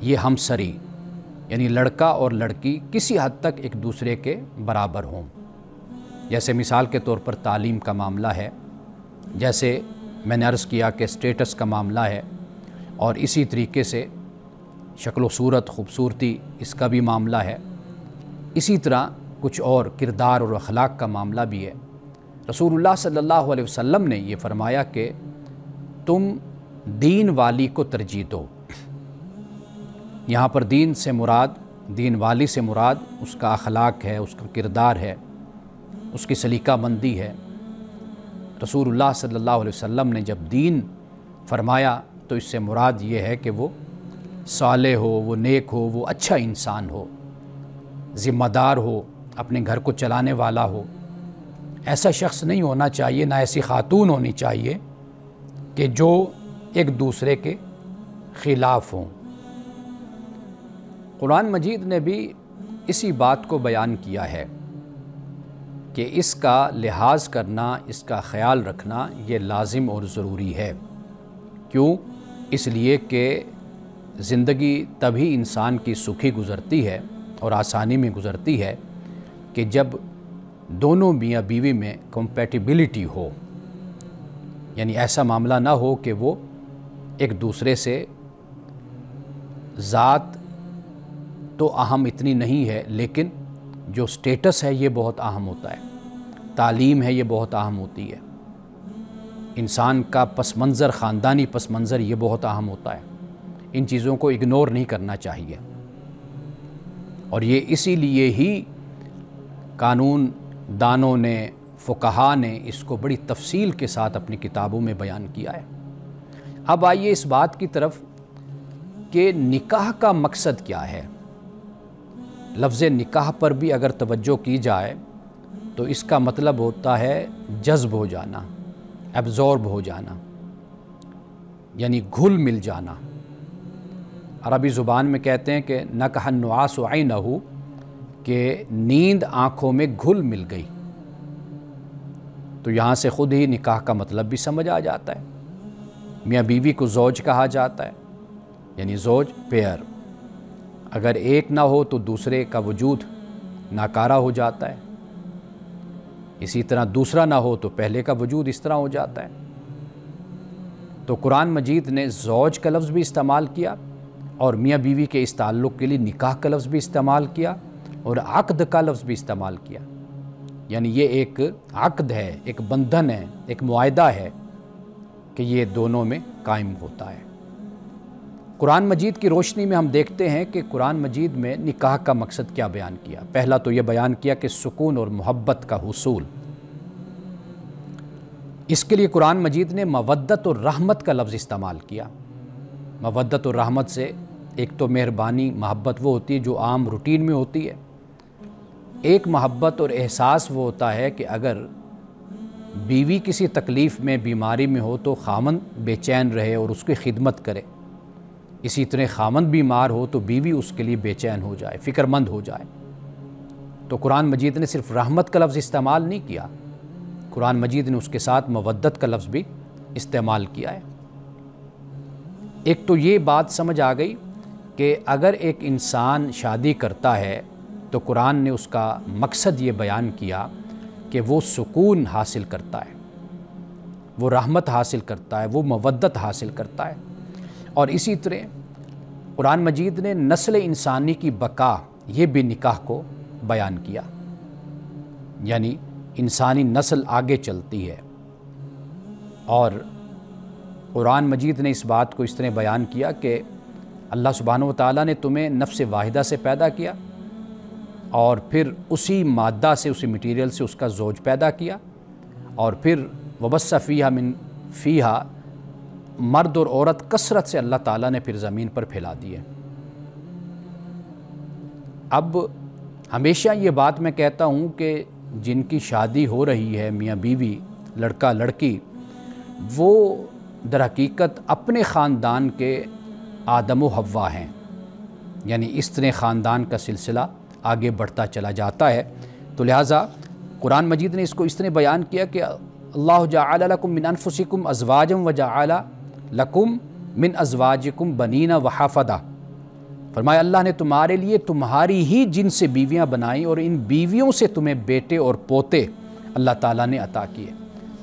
یہ ہمسری یعنی لڑکا اور لڑکی کسی حد تک ایک دوسرے کے برابر ہوں. جیسے مثال کے طور پر تعلیم کا معاملہ ہے، جیسے میں نے عرض کیا کہ سٹیٹس کا معاملہ ہے، اور اسی طریقے سے شکل و صورت، خوبصورتی، اس کا بھی معاملہ ہے. اسی طرح کچھ اور کردار اور اخلاق کا معاملہ بھی ہے. رسول اللہ صلی اللہ علیہ وسلم نے یہ فرمایا کہ تم دین والی کو ترجیح دو. یہاں پر دین سے مراد، دین والی سے مراد اس کا اخلاق ہے، اس کا کردار ہے، اس کی سلیقہ مندی ہے. رسول اللہ صلی اللہ علیہ وسلم نے جب دین فرمایا تو اس سے مراد یہ ہے کہ وہ صالح ہو، وہ نیک ہو، وہ اچھا انسان ہو، ذمہ دار ہو، اپنے گھر کو چلانے والا ہو. ایسا شخص نہیں ہونا چاہیے، نہ ایسی خاتون ہونی چاہیے کہ جو ایک دوسرے کے خلاف ہوں. قرآن مجید نے بھی اسی بات کو بیان کیا ہے کہ اس کا لحاظ کرنا، اس کا خیال رکھنا یہ لازم اور ضروری ہے. کیوں؟ اس لیے کہ زندگی تبھی انسان کی سکھی گزرتی ہے اور آسانی میں گزرتی ہے کہ جب دونوں میاں بیوی میں کمپیٹیبلٹی ہو. یعنی ایسا معاملہ نہ ہو کہ وہ ایک دوسرے سے ذات تو اہم اتنی نہیں ہے، لیکن جو سٹیٹس ہے یہ بہت اہم ہوتا ہے، تعلیم ہے یہ بہت اہم ہوتی ہے، انسان کا پس منظر، خاندانی پس منظر یہ بہت اہم ہوتا ہے. ان چیزوں کو اگنور نہیں کرنا چاہیے. اور یہ اسی لیے ہی قانون دانوں نے، فقہا نے اس کو بڑی تفصیل کے ساتھ اپنی کتابوں میں بیان کیا ہے. اب آئیے اس بات کی طرف کہ نکاح کا مقصد کیا ہے. لفظ نکاح پر بھی اگر توجہ کی جائے تو اس کا مطلب ہوتا ہے جذب ہو جانا، ایبزورب ہو جانا، یعنی گھل مل جانا. عربی زبان میں کہتے ہیں کہ نکح النعاس عینہ، کہ نیند آنکھوں میں گھل مل گئی. تو یہاں سے خود ہی نکاح کا مطلب بھی سمجھ آ جاتا ہے. میاں بیوی کو زوج کہا جاتا ہے، یعنی زوج پیئر. اگر ایک نہ ہو تو دوسرے کا وجود ناکارہ ہو جاتا ہے. اسی طرح دوسرا نہ ہو تو پہلے کا وجود اس طرح ہو جاتا ہے. تو قرآن مجید نے زوج کا لفظ بھی استعمال کیا، اور میاں بیوی کے اس تعلق کے لیے نکاح کا لفظ بھی استعمال کیا، اور عقد کا لفظ بھی استعمال کیا. یعنی یہ ایک عقد ہے، ایک بندھن ہے، ایک معاہدہ ہے کہ یہ دونوں میں قائم ہوتا ہے. قرآن مجید کی روشنی میں ہم دیکھتے ہیں کہ قرآن مجید میں نکاح کا مقصد کیا بیان کیا. پہلا تو یہ بیان کیا کہ سکون اور محبت کا حصول. اس کے لیے قرآن مجید نے مودت اور رحمت کا لفظ استعمال کیا. مودت اور رحمت سے ایک تو مہربانی، محبت وہ ہوتی ہے جو عام روٹین میں ہوتی ہے. ایک محبت اور احساس وہ ہوتا ہے کہ اگر بیوی کسی تکلیف میں، بیماری میں ہو تو خامند بے چین رہے اور اس کی خدمت کرے. اسی طرح خامند بیمار ہو تو بیوی اس کے لیے بے چین ہو جائے، فکر مند ہو جائے. تو قرآن مجید نے صرف رحمت کا لفظ استعمال نہیں کیا، قرآن مجید نے اس کے ساتھ مودت کا لفظ بھی استعمال کیا ہے. ایک تو یہ بات سمجھ آ گئی کہ اگر ایک انسان شادی کرتا ہے تو قرآن نے اس کا مقصد یہ بیان کیا کہ وہ سکون حاصل کرتا ہے، وہ رحمت حاصل کرتا ہے، وہ مودت حاصل کرتا ہے. اور اسی طرح قرآن مجید نے نسل انسانی کی بقا، یہ بھی نکاح کو بیان کیا. یعنی انسانی نسل آگے چلتی ہے. اور قرآن مجید نے اس بات کو اس طرح بیان کیا کہ اللہ سبحانہ و تعالیٰ نے تمہیں نفس واحدہ سے پیدا کیا، اور پھر اسی مادہ سے، اسی مٹیریل سے اس کا زوج پیدا کیا، اور پھر وبث فیہا مرد اور عورت کثرت سے اللہ تعالیٰ نے پھر زمین پر پھیلا دیے. اب ہمیشہ یہ بات میں کہتا ہوں کہ جن کی شادی ہو رہی ہے، میاں بیوی، لڑکا لڑکی، وہ در حقیقت اپنے خاندان کے آدم و حوا ہیں. یعنی اس طرح خاندان کا سلسلہ آگے بڑھتا چلا جاتا ہے. تو لہٰذا قرآن مجید نے اس کو اس طرح بیان کیا کہ اللہ جعل لکم من انفسکم ازواجا وجعل لکم من ازواجکم بنین وحفدہ، فرمایا اللہ نے تمہارے لیے تمہاری ہی جن سے بیویاں بنائیں اور ان بیویوں سے تمہیں بیٹے اور پوتے اللہ تعالیٰ نے عطا کیے۔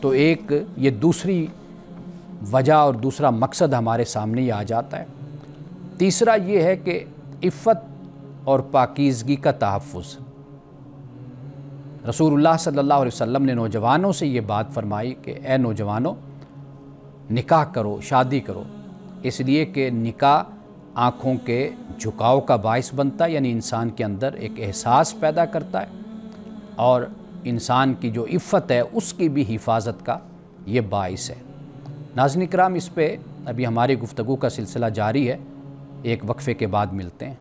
تو ایک یہ دوسری وجہ اور دوسرا مقصد ہمارے سامنے یہ آ جاتا ہے۔ تیسرا یہ ہے کہ عفت اور پاکیزگی کا تحفظ۔ رسول اللہ صلی اللہ علیہ وسلم نے نوجوانوں سے یہ بات فرمائی کہ اے نوجوانوں، نکاح کرو، شادی کرو، اس لیے کہ نکاح آنکھوں کے جھکاؤ کا باعث بنتا ہے، یعنی انسان کے اندر ایک احساس پیدا کرتا ہے، اور انسان کی جو عفت ہے اس کی بھی حفاظت کا یہ باعث ہے۔ ناظرین کرام، اس پہ ابھی ہماری گفتگو کا سلسلہ جاری ہے، ایک وقفے کے بعد ملتے ہیں۔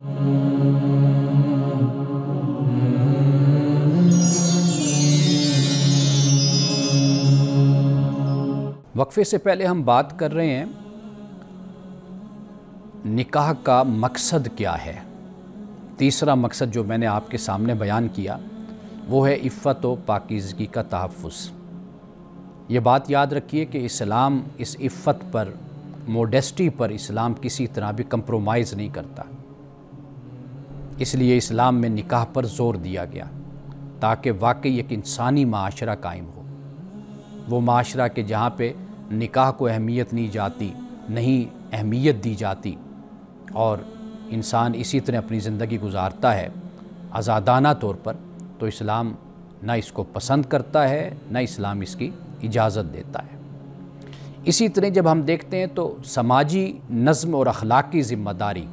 وقفے سے پہلے ہم بات کر رہے ہیں نکاح کا مقصد کیا ہے۔ تیسرا مقصد جو میں نے آپ کے سامنے بیان کیا وہ ہے عفت و پاکیزگی کا تحفظ۔ یہ بات یاد رکھیے کہ اسلام اس عفت پر، موڈیسٹی پر اسلام کسی طرح بھی کمپرومائز نہیں کرتا۔ اس لیے اسلام میں نکاح پر زور دیا گیا تاکہ واقعی ایک انسانی معاشرہ قائم ہو۔ وہ معاشرہ کہ جہاں پہ نکاح کو اہمیت نہیں اہمیت دی جاتی، اور انسان اسی طرح اپنی زندگی گزارتا ہے آزادانہ طور پر، تو اسلام نہ اس کو پسند کرتا ہے، نہ اسلام اس کی اجازت دیتا ہے۔ اسی طرح جب ہم دیکھتے ہیں تو سماجی نظم اور اخلاقی ذمہ داری،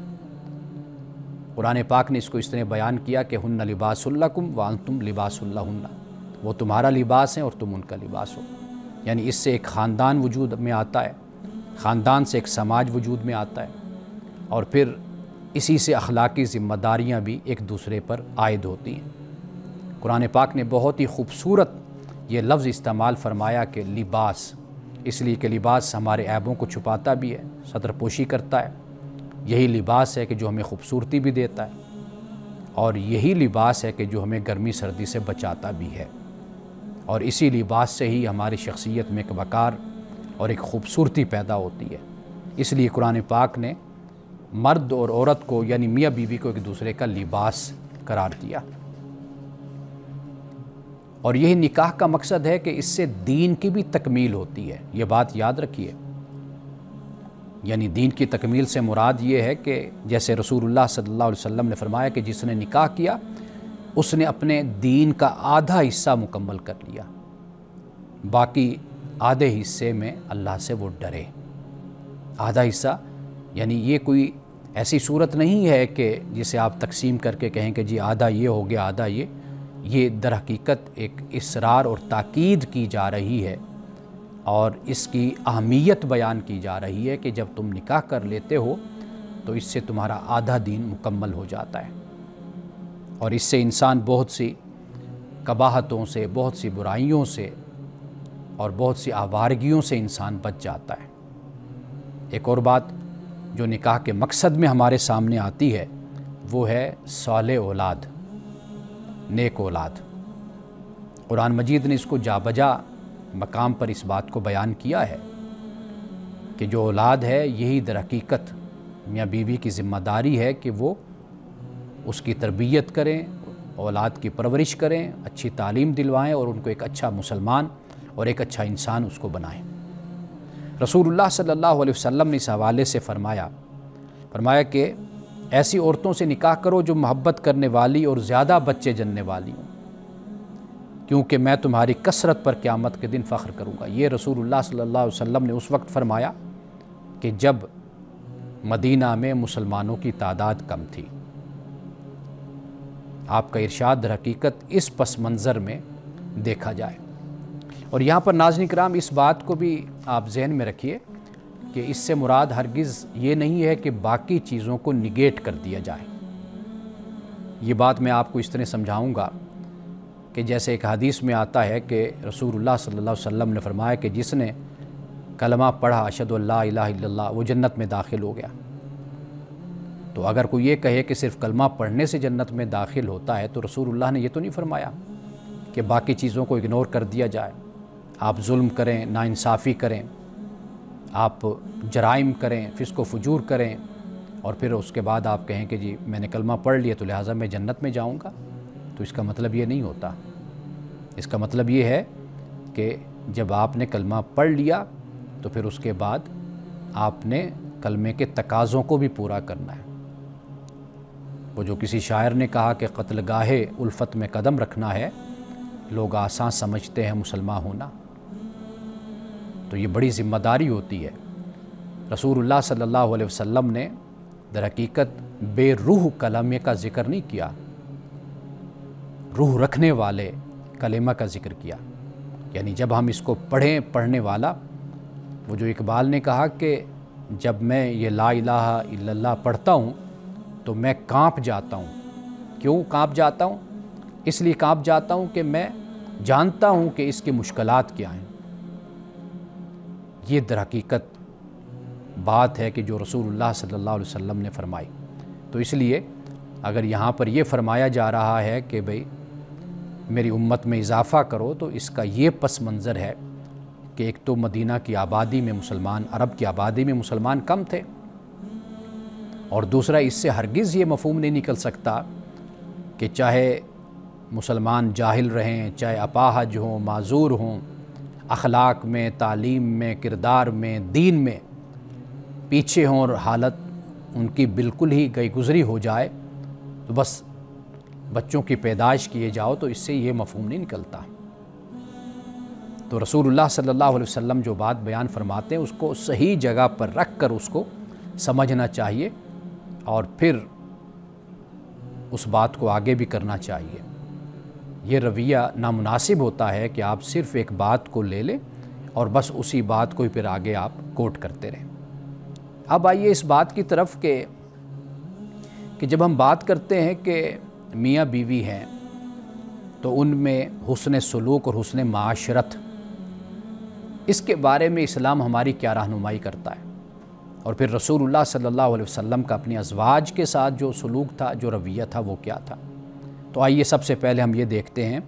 قرآن پاک نے اس کو اس طرح بیان کیا کہ ہن لباس لکم وانتم لباس لہن، وہ تمہارا لباس ہیں اور تم ان کا لباس ہو۔ یعنی اس سے ایک خاندان وجود میں آتا ہے، خاندان سے ایک سماج وجود میں آتا ہے، اور پھر اسی سے اخلاقی ذمہ داریاں بھی ایک دوسرے پر عائد ہوتی ہیں۔ قرآن پاک نے بہت ہی خوبصورت یہ لفظ استعمال فرمایا کہ لباس، اس لیے کہ لباس ہمارے عیبوں کو چھپاتا بھی ہے، ستر پوشی کرتا ہے۔ یہی لباس ہے کہ جو ہمیں خوبصورتی بھی دیتا ہے، اور یہی لباس ہے کہ جو ہمیں گرمی سردی سے بچاتا بھی ہے، اور اسی لباس سے ہی ہماری شخصیت میں ایک وقار اور ایک خوبصورتی پیدا ہوتی ہے۔ اس لیے قرآن پاک نے مرد اور عورت کو، یعنی میاں بیوی کو، ایک دوسرے کا لباس قرار دیا۔ اور یہی نکاح کا مقصد ہے کہ اس سے دین کی بھی تکمیل ہوتی ہے، یہ بات یاد رکھیے۔ یعنی دین کی تکمیل سے مراد یہ ہے کہ جیسے رسول اللہ صلی اللہ علیہ وسلم نے فرمایا کہ جس نے نکاح کیا اس نے اپنے دین کا آدھا حصہ مکمل کر لیا، باقی آدھے حصے میں اللہ سے وہ ڈرے۔ آدھا حصہ یعنی یہ کوئی ایسی صورت نہیں ہے کہ جسے آپ تقسیم کر کے کہیں کہ جی آدھا یہ ہو گیا آدھا یہ در حقیقت ایک اصرار اور تاکید کی جا رہی ہے، اور اس کی اہمیت بیان کی جا رہی ہے کہ جب تم نکاح کر لیتے ہو تو اس سے تمہارا آدھا دین مکمل ہو جاتا ہے، اور اس سے انسان بہت سی قباحتوں سے، بہت سی برائیوں سے اور بہت سی آوارگیوں سے انسان بچ جاتا ہے۔ ایک اور بات جو نکاح کے مقصد میں ہمارے سامنے آتی ہے وہ ہے صالح اولاد، نیک اولاد۔ قرآن مجید نے اس کو جا بجا مقام پر اس بات کو بیان کیا ہے کہ جو اولاد ہے یہی در حقیقت میاں بیوی کی ذمہ داری ہے کہ وہ اس کی تربیت کریں، اولاد کی پرورش کریں، اچھی تعلیم دلوائیں اور ان کو ایک اچھا مسلمان اور ایک اچھا انسان اس کو بنائیں۔ رسول اللہ صلی اللہ علیہ وسلم نے اس حوالے سے فرمایا کہ ایسی عورتوں سے نکاح کرو جو محبت کرنے والی اور زیادہ بچے جننے والی ہوں، کیونکہ میں تمہاری کثرت پر قیامت کے دن فخر کروں گا۔ یہ رسول اللہ صلی اللہ علیہ وسلم نے اس وقت فرمایا کہ جب مدینہ میں مسلمانوں کی تعداد کم تھی۔ آپ کا ارشاد در حقیقت اس پس منظر میں دیکھا جائے۔ اور یہاں پر ناظرین کرام اس بات کو بھی آپ ذہن میں رکھیے کہ اس سے مراد ہرگز یہ نہیں ہے کہ باقی چیزوں کو نگیٹ کر دیا جائے۔ یہ بات میں آپ کو اس طرح سمجھاؤں گا کہ جیسے ایک حدیث میں آتا ہے کہ رسول اللہ صلی اللہ علیہ وسلم نے فرمایا کہ جس نے کلمہ پڑھا اشہد ان لا الہ الا اللہ وہ جنت میں داخل ہو گیا۔ تو اگر کوئی یہ کہے کہ صرف کلمہ پڑھنے سے جنت میں داخل ہوتا ہے تو رسول اللہ نے یہ تو نہیں فرمایا کہ باقی چیزوں کو اگنور کر دیا جائے، آپ ظلم کریں، ناانصافی کریں، آپ جرائم کریں، فسق و فجور کریں، اور پھر اس کے بعد آپ کہیں کہ جی میں نے کلمہ پڑھ لیا تو لہٰذا میں جنت میں جاؤں گا، تو اس کا مطلب یہ نہیں ہوتا۔ اس کا مطلب یہ ہے کہ جب آپ نے کلمہ پڑھ لیا تو پھر اس کے بعد آپ نے کلمے کے تقاضوں کو بھی پورا کرنا ہے۔ وہ جو کسی شاعر نے کہا کہ قتل گاہ الفت میں قدم رکھنا ہے، لوگ آسان سمجھتے ہیں مسلمان ہونا، تو یہ بڑی ذمہ داری ہوتی ہے۔ رسول اللہ صلی اللہ علیہ وسلم نے در حقیقت بے روح کلمے کا ذکر نہیں کیا، روح رکھنے والے کلمہ کا ذکر کیا۔ یعنی جب ہم اس کو پڑھیں، پڑھنے والا، وہ جو اقبال نے کہا کہ جب میں یہ لا الہ الا اللہ پڑھتا ہوں تو میں کانپ جاتا ہوں۔ کیوں کانپ جاتا ہوں؟ اس لیے کانپ جاتا ہوں کہ میں جانتا ہوں کہ اس کی مشکلات کیا ہیں۔ یہ در حقیقت بات ہے کہ جو رسول اللہ صلی اللہ علیہ وسلم نے فرمائی۔ تو اس لیے اگر یہاں پر یہ فرمایا جا رہا ہے کہ بھئی میری امت میں اضافہ کرو، تو اس کا یہ پس منظر ہے کہ ایک تو مدینہ کی آبادی میں مسلمان، عرب کی آبادی میں مسلمان کم تھے، اور دوسرا اس سے ہرگز یہ مفہوم نہیں نکل سکتا کہ چاہے مسلمان جاہل رہیں، چاہے اپاہج ہوں، معذور ہوں، اخلاق میں، تعلیم میں، کردار میں، دین میں پیچھے ہوں، اور حالت ان کی بالکل ہی گئی گزری ہو جائے تو بس بچوں کی پیدائش کیے جاؤ، تو اس سے یہ مفہوم نہیں نکلتا۔ تو رسول اللہ صلی اللہ علیہ وسلم جو بات بیان فرماتے ہیں اس کو صحیح جگہ پر رکھ کر اس کو سمجھنا چاہیے، اور پھر اس بات کو آگے بھی کرنا چاہیے۔ یہ رویہ نامناسب ہوتا ہے کہ آپ صرف ایک بات کو لے لیں اور بس اسی بات کو ہی پھر آگے آپ کوٹ کرتے رہیں۔ اب آئیے اس بات کی طرف کہ جب ہم بات کرتے ہیں کہ میاں بیوی ہیں تو ان میں حسن سلوک اور حسن معاشرت، اس کے بارے میں اسلام ہماری کیا رہنمائی کرتا ہے، اور پھر رسول اللہ صلی اللہ علیہ وسلم کا اپنی ازواج کے ساتھ جو سلوک تھا، جو رویہ تھا، وہ کیا تھا۔ تو آئیے سب سے پہلے ہم یہ دیکھتے ہیں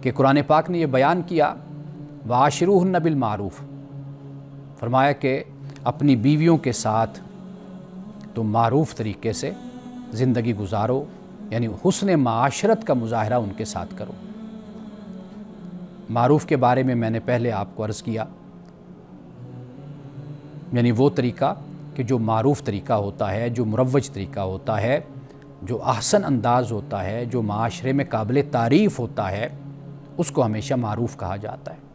کہ قرآن پاک نے یہ بیان کیا وَعَاشِرُوهُنَّ بِالْمَعْرُوفِ، فرمایا کہ اپنی بیویوں کے ساتھ تم معروف طریقے سے زندگی گزارو، یعنی حسن معاشرت کا مظاہرہ ان کے ساتھ کرو۔ معروف کے بارے میں میں نے پہلے آپ کو عرض کیا، یعنی وہ طریقہ کہ جو معروف طریقہ ہوتا ہے، جو مروج طریقہ ہوتا ہے، جو احسن انداز ہوتا ہے، جو معاشرے میں قابل تعریف ہوتا ہے، اس کو ہمیشہ معروف کہا جاتا ہے۔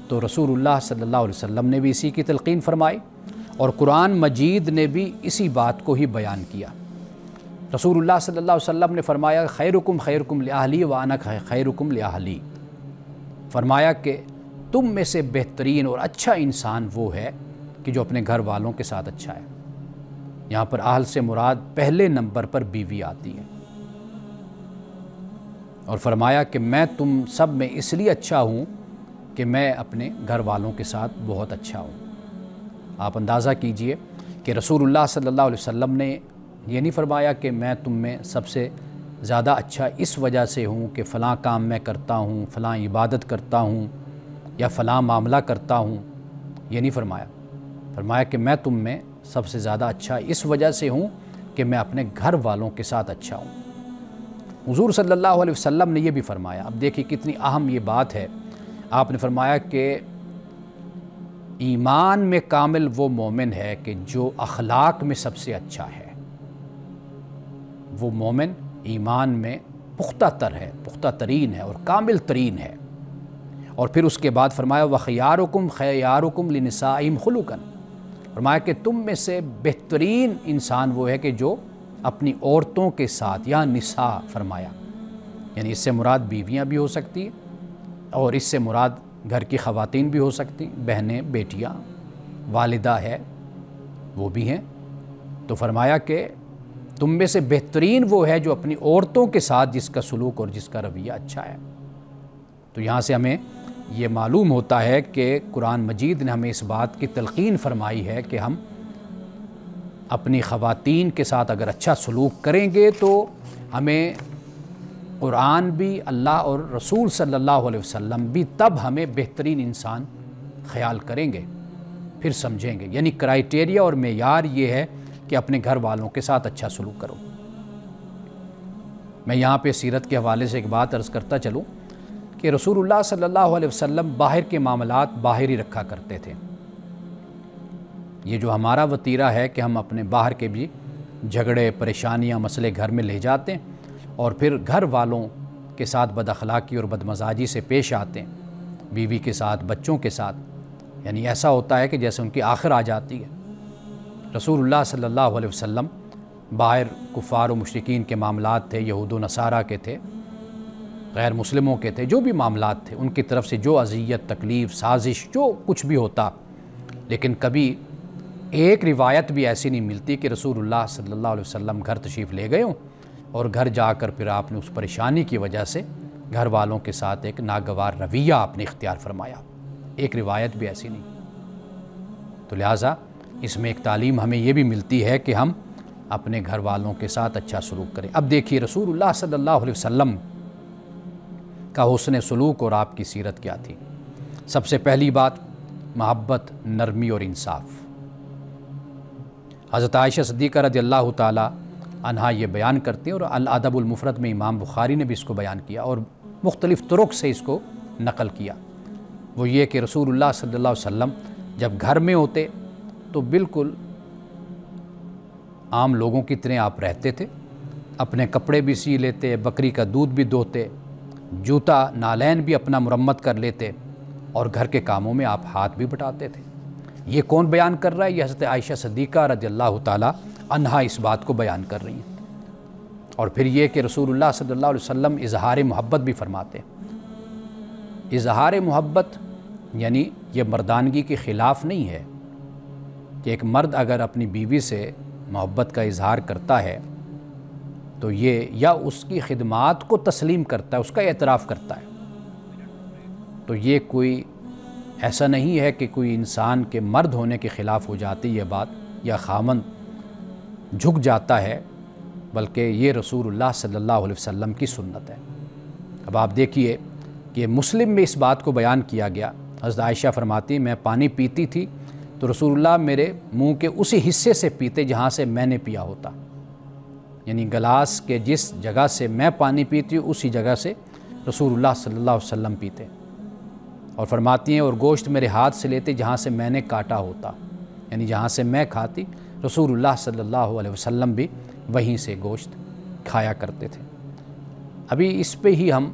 تو رسول اللہ صلی اللہ علیہ وسلم نے بھی اسی کی تلقین فرمائی، اور قرآن مجید نے بھی اسی بات کو ہی بیان کیا۔ رسول اللہ صلی اللہ علیہ وسلم نے فرمایا خیرکم خیرکم لأہلی وانا خیرکم لأہلی، فرمایا کہ تم میں سے بہترین اور اچھا انسان وہ ہے کہ جو اپنے گھر والوں کے ساتھ اچھا ہے۔ یہاں پر اہل سے مراد پہلے نمبر پر بیوی آتی ہے، اور فرمایا کہ میں تم سب میں اس لیے اچھا ہوں کہ میں اپنے گھر والوں کے ساتھ بہت اچھا ہوں۔ آپ اندازہ کیجئے کہ رسول اللہ صلی اللہ علیہ وسلم نے یہ نہیں فرمایا کہ میں تم میں سب سے زیادہ اچھا اس وجہ سے ہوں کہ فلاں کام میں کرتا ہوں، فلاں عبادت کرتا ہوں، یا فلاں معاملہ کرتا ہوں، یہ نہیں فرمایا۔ فرمایا کہ میں تم میں سب سے زیادہ اچھا اس وجہ سے ہوں کہ میں اپنے گھر والوں کے ساتھ اچھا ہوں۔ حضور صلی اللہ علیہ وسلم نے یہ بھی فرمایا۔ اب دیکھیں کتنی اہم یہ بات ہے۔ آپ نے فرمایا کہ ایمان میں کامل وہ مومن ہے کہ جو اخلاق میں سب سے اچھا ہے۔ وہ مومن ایمان میں پختہ تر ہے، پختہ ترین ہے اور کامل ترین ہے۔ اور پھر اس کے بعد فرمایا وَخِيَارُكُمْ خِيَارُكُمْ لِنِسَائِهِمْ خُلُقًا، فرمایا کہ تم میں سے بہترین انسان وہ ہے کہ جو اپنی عورتوں کے ساتھ، یہاں نساء فرمایا، یعنی اس سے مراد بیویاں بھی ہو سکتی ہیں، اور اس سے مراد گھر کی خواتین بھی ہو سکتی، بہنیں، بیٹیاں، والدہ ہے، وہ بھی ہیں۔ تو فرمایا کہ تم میں سے بہترین وہ ہے جو اپنی عورتوں کے ساتھ جس کا سلوک اور جس کا رویہ اچھا ہے۔ تو یہاں سے ہمیں یہ معلوم ہوتا ہے کہ قرآن مجید نے ہمیں اس بات کی تلقین فرمائی ہے کہ ہم اپنی خواتین کے ساتھ اگر اچھا سلوک کریں گے تو ہمیں قرآن بھی، اللہ اور رسول صلی اللہ علیہ وسلم بھی تب ہمیں بہترین انسان خیال کریں گے، پھر سمجھیں گے۔ یعنی کرائیٹیریا اور معیار یہ ہے کہ اپنے گھر والوں کے ساتھ اچھا سلوک کرو۔ میں یہاں پہ سیرت کے حوالے سے ایک بات عرض کرتا چلوں کہ رسول اللہ صلی اللہ علیہ وسلم باہر کے معاملات باہر ہی رکھا کرتے تھے۔ یہ جو ہمارا وتیرہ ہے کہ ہم اپنے باہر کے بھی جھگڑے، پریشانیاں، مسئلے گھر میں لے جاتے ہیں اور پھر گھر والوں کے ساتھ بد اخلاقی اور بدمزاجی سے پیش آتے ہیں، بیوی کے ساتھ، بچوں کے ساتھ، یعنی ایسا ہوتا ہے کہ جیسے ان کی آخر آ جاتی ہے۔ رسول اللہ صلی اللہ علیہ وسلم باہر کفار و مشرکین کے معاملات تھے، یہود و نصارہ کے تھے، غیر مسلموں کے تھے، جو بھی معاملات تھے ان کی طرف سے جو اذیت، تکلیف، سازش، جو کچھ بھی ہوتا، لیکن کبھی ایک روایت بھی ایسی نہیں ملتی کہ رسول اللہ صلی اللہ علیہ وسلم گھر تشریف لے گئے ہوں اور گھر جا کر پھر آپ نے اس پریشانی کی وجہ سے گھر والوں کے ساتھ ایک ناگوار رویہ آپ نے اختیار فرمایا۔ ایک روایت بھی ایسی نہیں۔ تو لہٰذا اس میں ایک تعلیم ہمیں یہ بھی ملتی ہے کہ ہم اپنے گھر والوں کے ساتھ اچھا سلوک کریں۔ اب دیکھیے رسول اللہ صلی اللہ علیہ وسلم کا حسن سلوک اور آپ کی سیرت کیا تھی۔ سب سے پہلی بات محبت، نرمی اور انصاف۔ حضرت عائشہ صدیقہ رضی اللہ تعالیٰ عنہا یہ بیان کرتے ہیں، اور الادب المفرد میں امام بخاری نے بھی اس کو بیان کیا اور مختلف طرق سے اس کو نقل کیا۔ وہ یہ کہ رسول اللہ صلی اللہ علیہ وسلم جب گھر میں ہوتے تو بالکل عام لوگوں کی طرح آپ رہتے تھے، اپنے کپڑے بھی سی لیتے، بکری کا دودھ بھی دوہتے، جوتا نالین بھی اپنا مرمت کر لیتے، اور گھر کے کاموں میں آپ ہاتھ بھی بٹاتے تھے۔ یہ کون بیان کر رہا ہے؟ یہ حضرت عائشہ صدیقہ رضی اللہ تعالیٰ عنہا اس بات کو بیان کر رہی ہیں۔ اور پھر یہ کہ رسول اللہ صلی اللہ علیہ وسلم اظہار محبت بھی فرماتے ہیں۔ اظہار محبت یعنی یہ مردانگی کے خلاف نہیں ہے کہ ایک مرد اگر اپنی بیوی سے محبت کا اظہار کرتا ہے تو یہ یا اس کی خدمات کو تسلیم کرتا ہے، اس کا اعتراف کرتا ہے، تو یہ کوئی ایسا نہیں ہے کہ کوئی انسان کے مرد ہونے کے خلاف ہو جاتی یہ بات، یا خامند جھک جاتا ہے، بلکہ یہ رسول اللہ صلی اللہ علیہ وسلم کی سنت ہے۔ اب آپ دیکھیے کہ مسلم میں اس بات کو بیان کیا گیا۔ حضرت عائشہ فرماتی میں پانی پیتی تھی تو رسول اللہ میرے منہ کے اسی حصے سے پیتے جہاں سے میں نے پیا ہوتا، یعنی گلاس کے جس جگہ سے میں پانی پیتی ہوں اسی جگہ سے رسول اللہ صلی اللہ علیہ وسلم پیتے، اور فرماتی ہیں اور گوشت میرے ہاتھ سے لیتے جہاں سے میں نے کاٹا ہوتا، یعنی جہاں سے میں کھاتی رسول اللہ صلی اللہ علیہ وسلم بھی وہیں سے گوشت کھایا کرتے تھے۔ ابھی اس پہ ہی ہم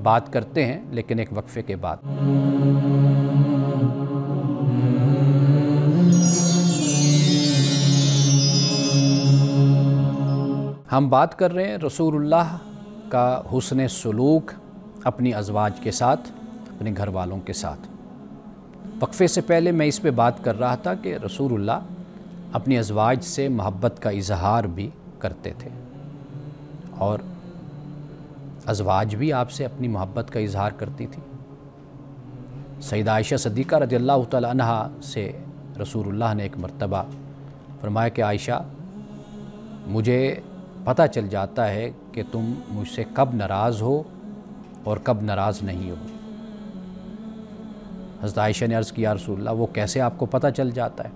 بات کرتے ہیں لیکن ایک وقفے کے بعد۔ ہم بات کر رہے ہیں رسول اللہ کا حسن سلوک اپنی ازواج کے ساتھ، اپنے گھر والوں کے ساتھ۔ وقفے سے پہلے میں اس پہ بات کر رہا تھا کہ رسول اللہ اپنی ازواج سے محبت کا اظہار بھی کرتے تھے، اور ازواج بھی آپ سے اپنی محبت کا اظہار کرتی تھی۔ سیدہ عائشہ صدیقہ رضی اللہ تعالی عنہا سے رسول اللہ نے ایک مرتبہ فرمایا کہ عائشہ مجھے پتہ چل جاتا ہے کہ تم مجھ سے کب ناراض ہو اور کب ناراض نہیں ہو۔ حضرت عائشہ نے عرض کیا رسول اللہ وہ کیسے آپ کو پتہ چل جاتا ہے؟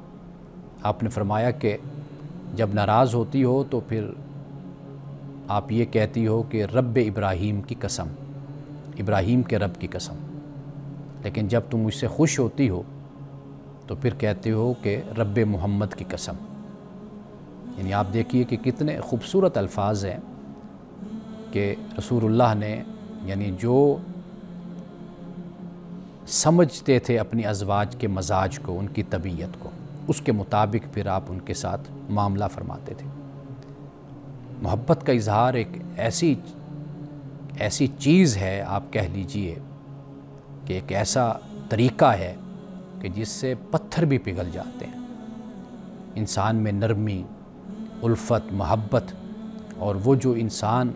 آپ نے فرمایا کہ جب ناراض ہوتی ہو تو پھر آپ یہ کہتی ہو کہ رب ابراہیم کی قسم، ابراہیم کے رب کی قسم، لیکن جب تم مجھ سے خوش ہوتی ہو تو پھر کہتے ہو کہ رب محمد کی قسم۔ یعنی آپ دیکھیے کہ کتنے خوبصورت الفاظ ہیں کہ رسول اللہ نے یعنی جو سمجھتے تھے اپنی ازواج کے مزاج کو، ان کی طبیعت کو، اس کے مطابق پھر آپ ان کے ساتھ معاملہ فرماتے تھے۔ محبت کا اظہار ایک ایسی چیز ہے، آپ کہہ لیجئے کہ ایک ایسا طریقہ ہے کہ جس سے پتھر بھی پگھل جاتے ہیں۔ انسان میں نرمی، الفت، محبت، اور وہ جو انسان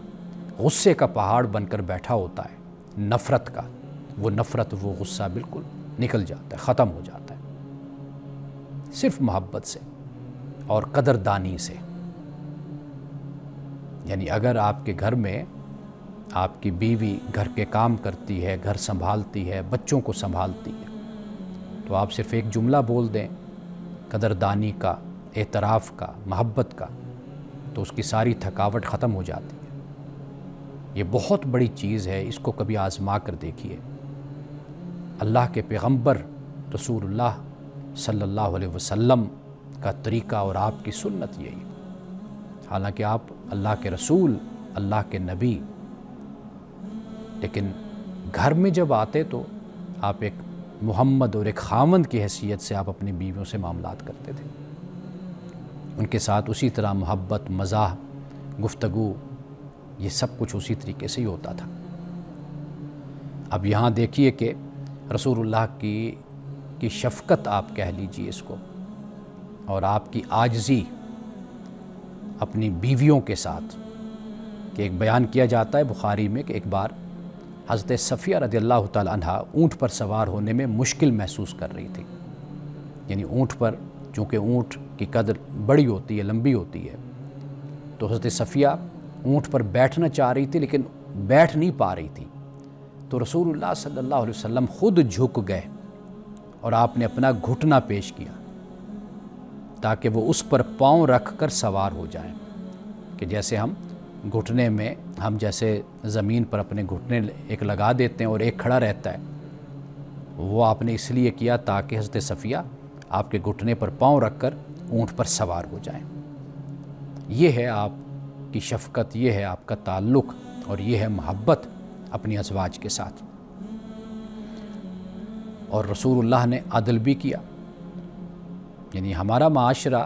غصے کا پہاڑ بن کر بیٹھا ہوتا ہے نفرت کا، وہ نفرت، وہ غصہ بالکل نکل جاتا ہے، ختم ہو جاتا ہے صرف محبت سے اور قدردانی سے۔ یعنی اگر آپ کے گھر میں آپ کی بیوی گھر کے کام کرتی ہے، گھر سنبھالتی ہے، بچوں کو سنبھالتی ہے، تو آپ صرف ایک جملہ بول دیں قدردانی کا اعتراف کا، محبت کا، تو اس کی ساری تھکاوٹ ختم ہو جاتی ہے۔ یہ بہت بڑی چیز ہے، اس کو کبھی آزما کر دیکھیے۔ اللہ کے پیغمبر رسول اللہ صلی اللہ علیہ وسلم کا طریقہ اور آپ کی سنت یہی، حالانکہ آپ اللہ کے رسول، اللہ کے نبی، لیکن گھر میں جب آتے تو آپ ایک محمد اور ایک خاوند کی حیثیت سے آپ اپنی بیویوں سے معاملات کرتے تھے، ان کے ساتھ اسی طرح محبت، مزاح، گفتگو، یہ سب کچھ اسی طریقے سے ہی ہوتا تھا۔ اب یہاں دیکھیے کہ رسول اللہ کی شفقت آپ کہہ لیجئے اس کو، اور آپ کی عاجزی اپنی بیویوں کے ساتھ، کہ ایک بیان کیا جاتا ہے بخاری میں کہ ایک بار حضرت صفیہ رضی اللہ تعالی عنہ اونٹ پر سوار ہونے میں مشکل محسوس کر رہی تھی، یعنی اونٹ پر، چونکہ اونٹ کی قدر بڑی ہوتی ہے، لمبی ہوتی ہے، تو حضرت صفیہ اونٹ پر بیٹھنا چاہ رہی تھی لیکن بیٹھ نہیں پا رہی تھی، تو رسول اللہ صلی اللہ علیہ وسلم خود جھک گئے اور آپ نے اپنا گھٹنا پیش کیا تاکہ وہ اس پر پاؤں رکھ کر سوار ہو جائیں، کہ جیسے ہم گھٹنے میں، ہم جیسے زمین پر اپنے گھٹنے ایک لگا دیتے ہیں اور ایک کھڑا رہتا ہے، وہ آپ نے اس لیے کیا تاکہ حضرت صفیہ آپ کے گھٹنے پر پاؤں رکھ کر اونٹ پر سوار ہو جائیں۔ یہ ہے آپ کی شفقت، یہ ہے آپ کا تعلق، اور یہ ہے محبت اپنی ازواج کے ساتھ۔ اور رسول اللہ نے عدل بھی کیا، یعنی ہمارا معاشرہ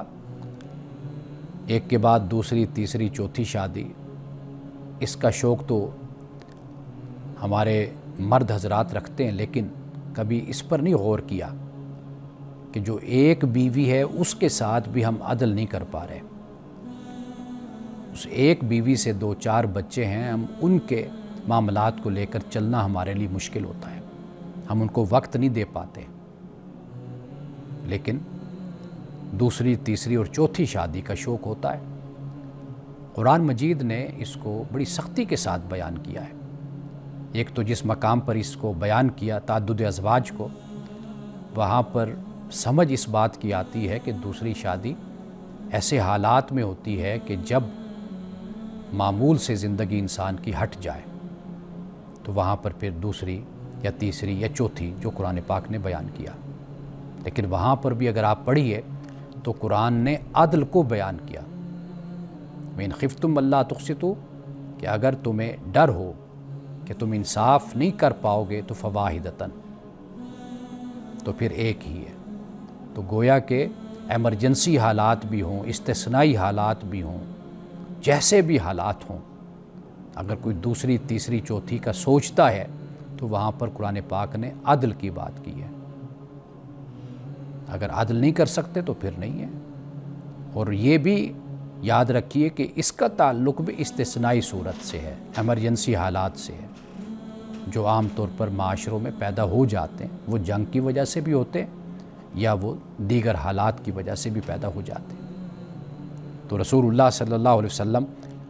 ایک کے بعد دوسری، تیسری، چوتھی شادی، اس کا شوق تو ہمارے مرد حضرات رکھتے ہیں، لیکن کبھی اس پر نہیں غور کیا کہ جو ایک بیوی ہے اس کے ساتھ بھی ہم عدل نہیں کر پا رہے۔ اس ایک بیوی سے 2-4 بچے ہیں، ہم ان کے معاملات کو لے کر چلنا ہمارے لیے مشکل ہوتا ہے، ہم ان کو وقت نہیں دے پاتے، لیکن دوسری، تیسری اور چوتھی شادی کا شوق ہوتا ہے۔ قرآن مجید نے اس کو بڑی سختی کے ساتھ بیان کیا ہے۔ ایک تو جس مقام پر اس کو بیان کیا تعدد ازواج کو، وہاں پر سمجھ اس بات کی آتی ہے کہ دوسری شادی ایسے حالات میں ہوتی ہے کہ جب معمول سے زندگی انسان کی ہٹ جائے، تو وہاں پر پھر دوسری یا تیسری یا چوتھی جو قرآن پاک نے بیان کیا۔ لیکن وہاں پر بھی اگر آپ پڑھیے تو قرآن نے عدل کو بیان کیا، وَإِنْ خِفْتُمْ أَلَّا تُقْسِطُوا، کہ اگر تمہیں ڈر ہو کہ تم انصاف نہیں کر پاؤ گے تو فواحدتاً، تو پھر ایک ہی ہے۔ تو گویا کہ ایمرجنسی حالات بھی ہوں، استثنائی حالات بھی ہوں، جیسے بھی حالات ہوں، اگر کوئی دوسری، تیسری، چوتھی کا سوچتا ہے تو وہاں پر قرآن پاک نے عدل کی بات کی ہے۔ اگر عدل نہیں کر سکتے تو پھر نہیں ہے۔ اور یہ بھی یاد رکھیے کہ اس کا تعلق بھی استثنائی صورت سے ہے، ایمرجنسی حالات سے ہے، جو عام طور پر معاشروں میں پیدا ہو جاتے ہیں، وہ جنگ کی وجہ سے بھی ہوتے ہیں یا وہ دیگر حالات کی وجہ سے بھی پیدا ہو جاتے ہیں۔ تو رسول اللہ صلی اللہ علیہ وسلم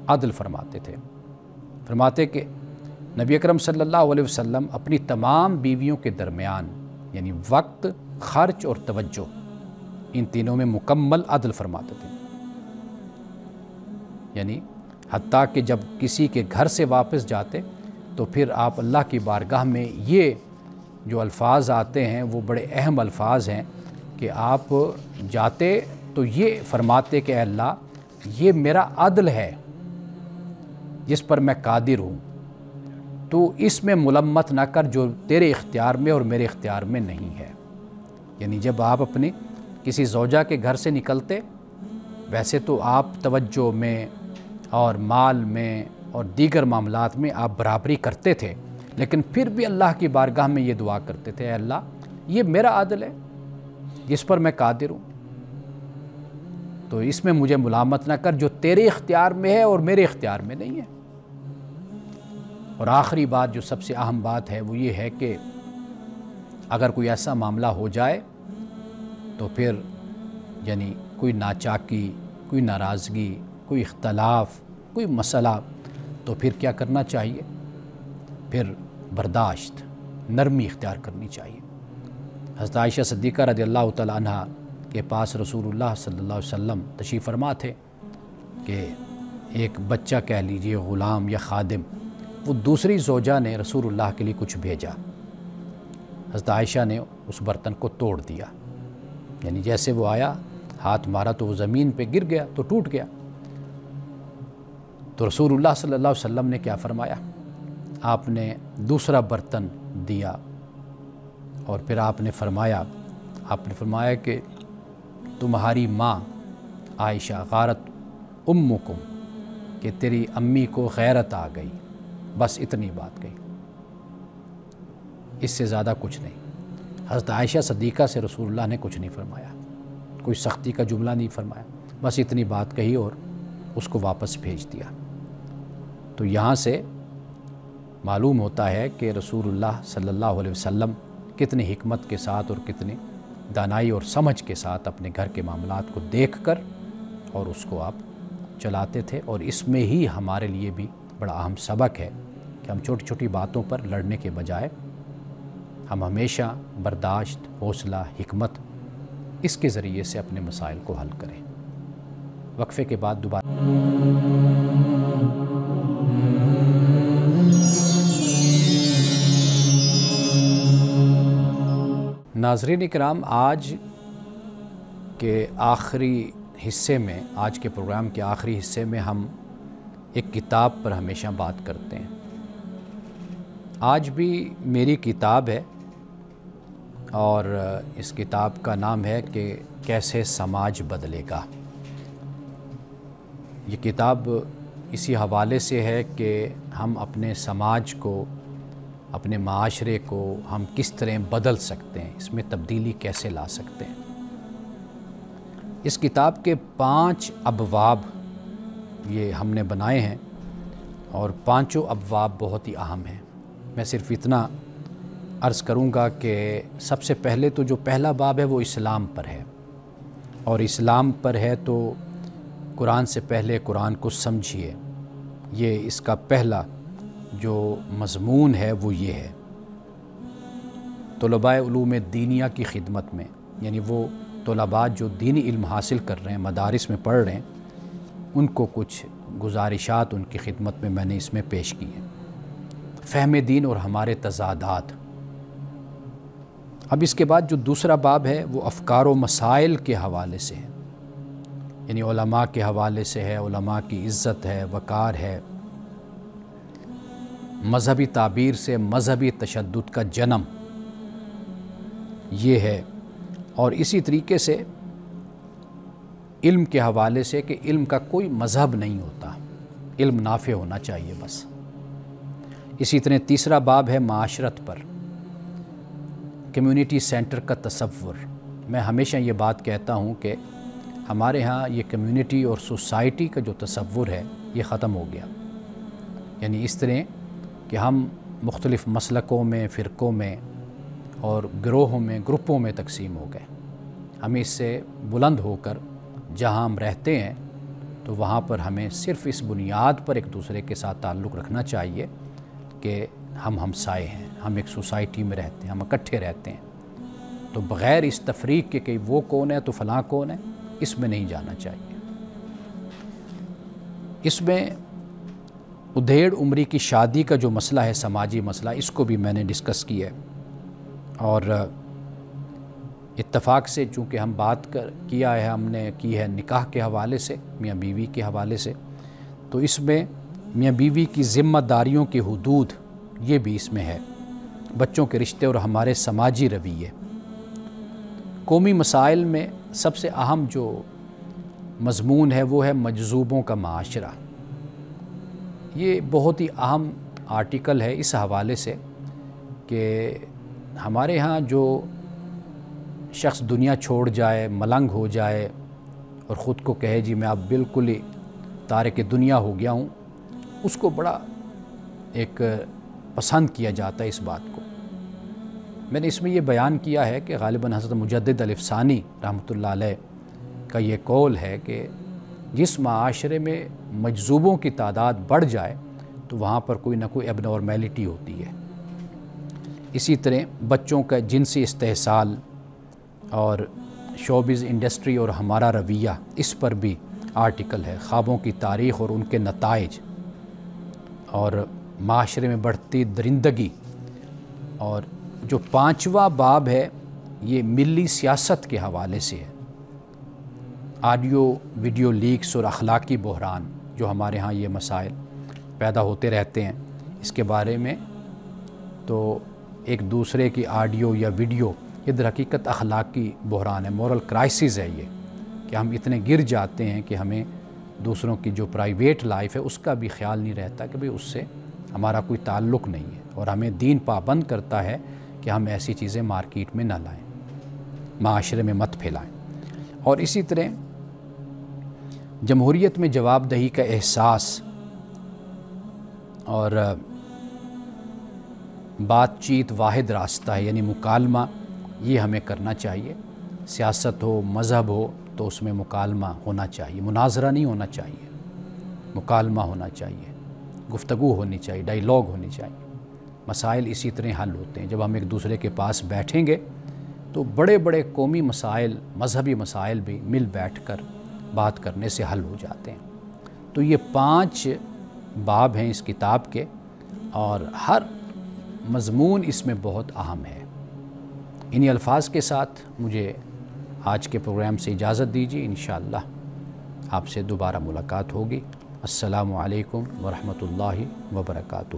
عدل فرماتے تھے، فرماتے کہ نبی اکرم صلی اللہ علیہ وسلم اپنی تمام بیویوں کے درمیان، یعنی وقت، خرچ اور توجہ، ان تینوں میں مکمل عدل فرماتے تھے۔ یعنی حتیٰ کہ جب کسی کے گھر سے واپس جاتے تو پھر آپ اللہ کی بارگاہ میں یہ جو الفاظ آتے ہیں وہ بڑے اہم الفاظ ہیں کہ آپ جاتے تو یہ فرماتے کہ اے اللہ، یہ میرا عدل ہے جس پر میں قادر ہوں، تو اس میں ملمت نہ کر جو تیرے اختیار میں اور میرے اختیار میں نہیں ہے۔ یعنی جب آپ اپنی کسی زوجہ کے گھر سے نکلتے، ویسے تو آپ توجہ میں اور مال میں اور دیگر معاملات میں آپ برابری کرتے تھے، لیکن پھر بھی اللہ کی بارگاہ میں یہ دعا کرتے تھے، اے اللہ یہ میرا عدل ہے جس پر میں قادر ہوں، تو اس میں مجھے ملامت نہ کر جو تیرے اختیار میں ہے اور میرے اختیار میں نہیں ہے۔ اور آخری بات جو سب سے اہم بات ہے وہ یہ ہے کہ اگر کوئی ایسا معاملہ ہو جائے تو پھر یعنی کوئی ناچاکی، کوئی ناراضگی، کوئی اختلاف، کوئی مسئلہ، تو پھر کیا کرنا چاہیے؟ پھر برداشت، نرمی اختیار کرنی چاہیے۔ حضرت عائشہ صدیقہ رضی اللہ تعالی عنہ کے پاس رسول اللہ صلی اللہ علیہ وسلم تشریف فرما تھے کہ ایک بچہ کہہ لیجئے، غلام یا خادم، وہ دوسری زوجہ نے رسول اللہ کے لیے کچھ بھیجا، حضرت عائشہ نے اس برتن کو توڑ دیا، یعنی جیسے وہ آیا ہاتھ مارا تو وہ زمین پہ گر گیا تو ٹوٹ گیا۔ تو رسول اللہ صلی اللہ علیہ وسلم نے کیا فرمایا؟ آپ نے دوسرا برتن دیا اور پھر آپ نے فرمایا کہ تمہاری ماں عائشہ غارت امکم، کہ تیری امی کو غیرت آ گئی، بس اتنی بات کہی، اس سے زیادہ کچھ نہیں۔ حضرت عائشہ صدیقہ سے رسول اللہ نے کچھ نہیں فرمایا، کوئی سختی کا جملہ نہیں فرمایا، بس اتنی بات کہی اور اس کو واپس بھیج دیا۔ تو یہاں سے معلوم ہوتا ہے کہ رسول اللہ صلی اللہ علیہ وسلم کتنی حکمت کے ساتھ اور کتنی دانائی اور سمجھ کے ساتھ اپنے گھر کے معاملات کو دیکھ کر اور اس کو آپ چلاتے تھے، اور اس میں ہی ہمارے لیے بھی بڑا اہم سبق ہے کہ ہم چھوٹی چھوٹی باتوں پر لڑنے کے بجائے ہم ہمیشہ برداشت، حوصلہ، حکمت اس کے ذریعے سے اپنے مسائل کو حل کریں۔ وقفے کے بعد دوبارہ ناظرین کرام، آج کے آخری حصے میں، آج کے پروگرام کے آخری حصے میں ہم ایک کتاب پر ہمیشہ بات کرتے ہیں۔ آج بھی میری کتاب ہے اور اس کتاب کا نام ہے کہ کیسے سماج بدلے گا۔ یہ کتاب اسی حوالے سے ہے کہ ہم اپنے سماج کو، اپنے معاشرے کو ہم کس طرح بدل سکتے ہیں، اس میں تبدیلی کیسے لا سکتے ہیں۔ اس کتاب کے 5 ابواب یہ ہم نے بنائے ہیں اور 5 ابواب بہت ہی اہم ہیں۔ میں صرف اتنا عرض کروں گا کہ سب سے پہلے تو جو پہلا باب ہے وہ اسلام پر ہے، اور اسلام پر ہے تو قرآن سے پہلے قرآن کو سمجھیے، یہ اس کا پہلا جو مضمون ہے وہ یہ ہے۔ طلباء علوم دینیہ کی خدمت میں، یعنی وہ طلباء جو دینی علم حاصل کر رہے ہیں، مدارس میں پڑھ رہے ہیں، ان کو کچھ گزارشات ان کی خدمت میں نے اس میں پیش کی ہیں۔ فہم دین اور ہمارے تضادات۔ اب اس کے بعد جو دوسرا باب ہے وہ افکار و مسائل کے حوالے سے ہے، یعنی علماء کے حوالے سے ہے، علماء کی عزت ہے، وقار ہے، مذہبی تعبیر سے مذہبی تشدد کا جنم یہ ہے، اور اسی طریقے سے علم کے حوالے سے کہ علم کا کوئی مذہب نہیں ہوتا، علم نافع ہونا چاہیے بس۔ اسی طرح تیسرا باب ہے معاشرت پر، کمیونٹی سینٹر کا تصور۔ میں ہمیشہ یہ بات کہتا ہوں کہ ہمارے ہاں یہ کمیونٹی اور سوسائٹی کا جو تصور ہے یہ ختم ہو گیا، یعنی اس طرح کہ ہم مختلف مسلکوں میں، فرقوں میں اور گروہوں میں، گروپوں میں تقسیم ہو گئے۔ ہمیں اس سے بلند ہو کر جہاں ہم رہتے ہیں تو وہاں پر ہمیں صرف اس بنیاد پر ایک دوسرے کے ساتھ تعلق رکھنا چاہیے کہ ہم ہمسائے ہیں، ہم ایک سوسائٹی میں رہتے ہیں، ہم اکٹھے رہتے ہیں، تو بغیر اس تفریق کے کہ وہ کون ہے تو فلاں کون ہے، اس میں نہیں جانا چاہیے۔ اس میں ادھیڑ عمری کی شادی کا جو مسئلہ ہے، سماجی مسئلہ، اس کو بھی میں نے ڈسکس کیا ہے، اور اتفاق سے چونکہ ہم بات کیا ہے، ہم نے کی ہے نکاح کے حوالے سے، میاں بیوی کے حوالے سے، تو اس میں میاں بیوی کی ذمہ داریوں کی حدود یہ بھی اس میں ہے، بچوں کے رشتے اور ہمارے سماجی رویے۔ قومی مسائل میں سب سے اہم جو مضمون ہے وہ ہے مجذوبوں کا معاشرہ۔ یہ بہت ہی اہم آرٹیکل ہے اس حوالے سے کہ ہمارے ہاں جو شخص دنیا چھوڑ جائے، ملنگ ہو جائے اور خود کو کہے جی میں اب بالکل ہی تارک دنیا ہو گیا ہوں، اس کو بڑا ایک پسند کیا جاتا ہے اس بات کو۔ میں نے اس میں یہ بیان کیا ہے کہ غالباً حضرت مجدد الافسانی رحمۃ اللہ علیہ کا یہ قول ہے کہ جس معاشرے میں مجذوبوں کی تعداد بڑھ جائے تو وہاں پر کوئی نہ کوئی اب نارمیلٹی ہوتی ہے۔ اسی طرح بچوں کا جنسی استحصال اور شوبز انڈسٹری اور ہمارا رویہ، اس پر بھی آرٹیکل ہے، خوابوں کی تاریخ اور ان کے نتائج، اور معاشرے میں بڑھتی درندگی، اور جو 5واں باب ہے یہ ملی سیاست کے حوالے سے ہے، آڈیو ویڈیو لیکس اور اخلاقی بحران، جو ہمارے ہاں یہ مسائل پیدا ہوتے رہتے ہیں، اس کے بارے میں تو ایک دوسرے کی آڈیو یا ویڈیو، یہ در حقیقت اخلاقی بحران ہے، مورل کرائسس ہے یہ، کہ ہم اتنے گر جاتے ہیں کہ ہمیں دوسروں کی جو پرائیویٹ لائف ہے اس کا بھی خیال نہیں رہتا کہ اس سے ہمارا کوئی تعلق نہیں ہے، اور ہمیں دین پابند کرتا ہے کہ ہم ایسی چیزیں مارکیٹ میں نہ لائیں، معاشرے میں مت پھیلائیں۔ اور اسی طرح جمہوریت میں جواب دہی کا احساس اور بات چیت واحد راستہ ہے، یعنی مکالمہ، یہ ہمیں کرنا چاہیے۔ سیاست ہو، مذہب ہو، تو اس میں مکالمہ ہونا چاہیے، مناظرہ نہیں ہونا چاہیے، مکالمہ ہونا چاہیے، گفتگو ہونی چاہیے، ڈائیلاگ ہونی چاہیے۔ مسائل اسی طرح حل ہوتے ہیں جب ہم ایک دوسرے کے پاس بیٹھیں گے، تو بڑے بڑے قومی مسائل، مذہبی مسائل بھی مل بیٹھ کر بات کرنے سے حل ہو جاتے ہیں۔ تو یہ 5 باب ہیں اس کتاب کے، اور ہر مضمون اس میں بہت اہم ہے۔ انہی الفاظ کے ساتھ مجھے آج کے پروگرام سے اجازت دیجیے، انشاءاللہ آپ سے دوبارہ ملاقات ہوگی۔ السلام علیکم ورحمۃ اللہ وبرکاتہ۔